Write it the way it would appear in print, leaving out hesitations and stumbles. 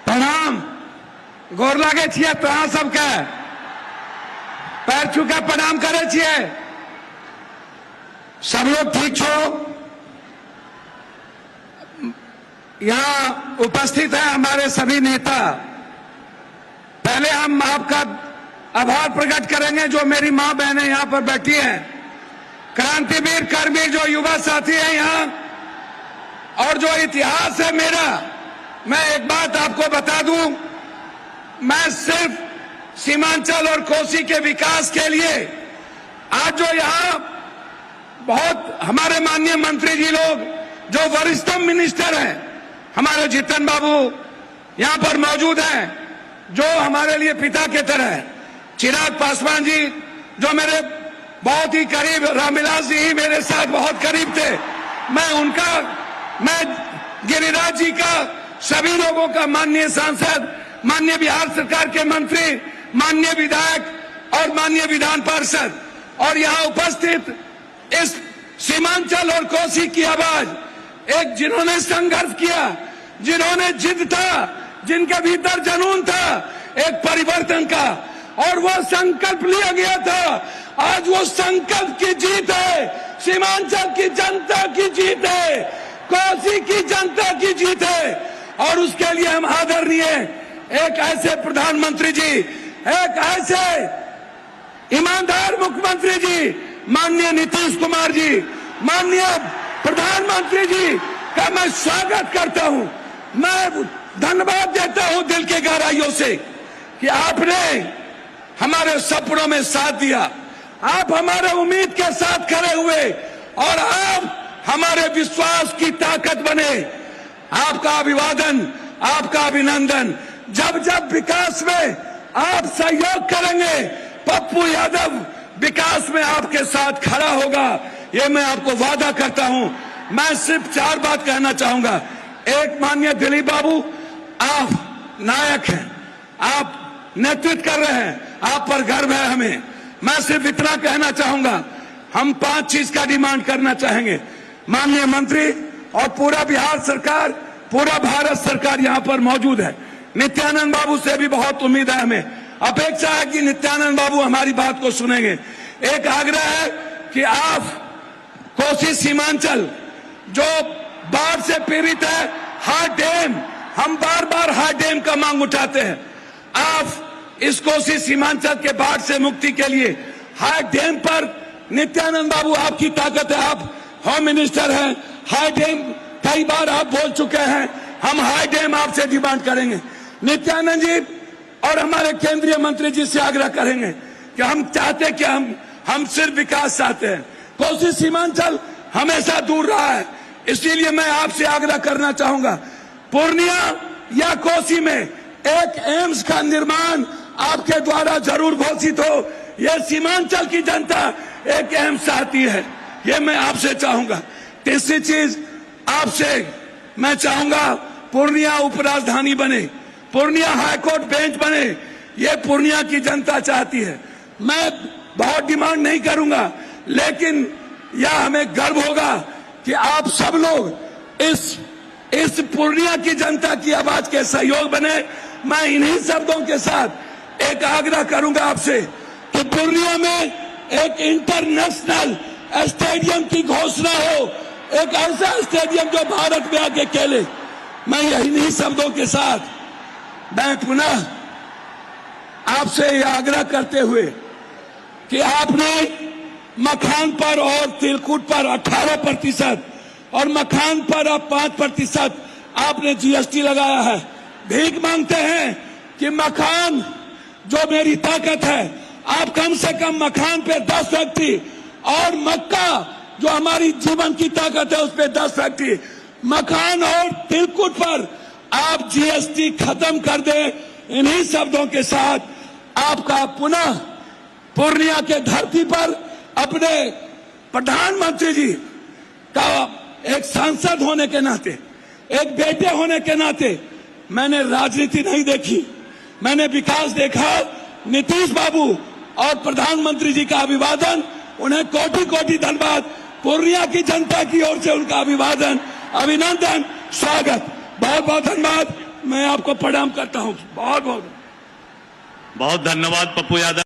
प्रणाम गोर लागे छिए तोरा सबके पैर छूके प्रणाम करे छिए। सब लोग ठीक छो? यहाँ उपस्थित है हमारे सभी नेता। पहले हम आपका आभार प्रकट करेंगे जो मेरी मां बहनें यहाँ पर बैठी हैं, क्रांतिवीर कर्मी जो युवा साथी हैं यहाँ, और जो इतिहास है मेरा। मैं एक बात आपको बता दूं, मैं सिर्फ सीमांचल और कोसी के विकास के लिए आज जो यहाँ बहुत हमारे माननीय मंत्री जी लोग जो वरिष्ठ मिनिस्टर हैं, हमारे जीतन बाबू यहाँ पर मौजूद हैं जो हमारे लिए पिता के तरह है, चिराग पासवान जी जो मेरे बहुत ही करीब, रामविलास जी ही मेरे साथ बहुत करीब थे, मैं गिरिराज जी का, सभी लोगों का, माननीय सांसद, माननीय बिहार सरकार के मंत्री, माननीय विधायक और माननीय विधान पार्षद, और यहाँ उपस्थित इस सीमांचल और कोसी की आवाज, एक जिन्होंने संघर्ष किया, जिन्होंने जिद था, जिनके भीतर जुनून था एक परिवर्तन का, और वो संकल्प लिया गया था। आज वो संकल्प की जीत है, सीमांचल की जनता की जीत है, कोसी की जनता की जीत है, और उसके लिए हम आदरणीय एक ऐसे प्रधानमंत्री जी, एक ऐसे ईमानदार मुख्यमंत्री जी, माननीय नीतीश कुमार जी, माननीय प्रधानमंत्री जी का मैं स्वागत करता हूं। मैं धन्यवाद देता हूं दिल के गहराइयों से कि आपने हमारे सपनों में साथ दिया, आप हमारे उम्मीद के साथ खड़े हुए, और आप हमारे विश्वास की ताकत बने। आपका अभिवादन, आपका अभिनंदन। जब जब विकास में आप सहयोग करेंगे, पप्पू यादव विकास में आपके साथ खड़ा होगा, ये मैं आपको वादा करता हूं। मैं सिर्फ 4 बात कहना चाहूंगा। एक, माननीय दिलीप बाबू, आप नायक हैं, आप नेतृत्व कर रहे हैं, आप पर गर्व है हमें। मैं सिर्फ इतना कहना चाहूंगा, हम 5 चीज का डिमांड करना चाहेंगे। माननीय मंत्री और पूरा बिहार सरकार, पूरा भारत सरकार यहाँ पर मौजूद है। नित्यानंद बाबू से भी बहुत उम्मीद है, हमें अपेक्षा है कि नित्यानंद बाबू हमारी बात को सुनेंगे। एक आग्रह है कि आप कोसी सीमांचल जो बाढ़ से पीड़ित है, हार्ड डैम, हम बार बार हार्ड डैम का मांग उठाते हैं। आप इस कोसी सीमांचल के बाढ़ से मुक्ति के लिए हार्ड डैम पर, नित्यानंद बाबू आपकी ताकत है, आप होम मिनिस्टर हैं, हार्ड डैम कई बार आप बोल चुके हैं, हम हार्ड डैम आपसे डिमांड करेंगे। नित्यानंद जी और हमारे केंद्रीय मंत्री जी से आग्रह करेंगे कि हम चाहते कि हम सिर्फ विकास चाहते हैं। कोसी सीमांचल हमेशा दूर रहा है, इसीलिए मैं आपसे आग्रह करना चाहूंगा, पूर्णिया या कोसी में एक एम्स का निर्माण आपके द्वारा जरूर घोषित हो। यह सीमांचल की जनता एक एम्स चाहती है, ये मैं आपसे चाहूंगा। तीसरी चीज आपसे मैं चाहूंगा, पूर्णिया उपराजधानी बने, पूर्णिया हाईकोर्ट बेंच बने, ये पूर्णिया की जनता चाहती है। मैं बहुत डिमांड नहीं करूंगा, लेकिन यह हमें गर्व होगा कि आप सब लोग इस पूर्णिया की जनता की आवाज के सहयोग बने। मैं इन्हीं शब्दों के साथ एक आग्रह करूंगा आपसे कि पूर्णिया में एक इंटरनेशनल स्टेडियम की घोषणा हो, एक ऐसा स्टेडियम जो भारत में आके खेले। मैं इन्हीं शब्दों के साथ मैं पुनः आपसे यह आग्रह करते हुए कि आपने मखान पर और तिलकुट पर 18% और मखान पर अब 5% आपने जीएसटी लगाया है। भीख मांगते हैं कि मखान जो मेरी ताकत है, आप कम से कम मखान पे 10 फैक्ट्री, और मक्का जो हमारी जीवन की ताकत है उस पे 10 फैक्ट्री, मखान और तिलकुट पर आप जीएसटी खत्म कर दें। इन्हीं शब्दों के साथ आपका पुनः पूर्णिया के धरती पर अपने प्रधानमंत्री जी का एक सांसद होने के नाते, एक बेटे होने के नाते, मैंने राजनीति नहीं देखी, मैंने विकास देखा। नीतीश बाबू और प्रधानमंत्री जी का अभिवादन, उन्हें कोटि कोटि धन्यवाद। पूर्णिया की जनता की ओर से उनका अभिवादन, अभिनंदन, स्वागत। बहुत बहुत धन्यवाद। मैं आपको प्रणाम करता हूं। बहुत बहुत बहुत धन्यवाद पप्पू यादव।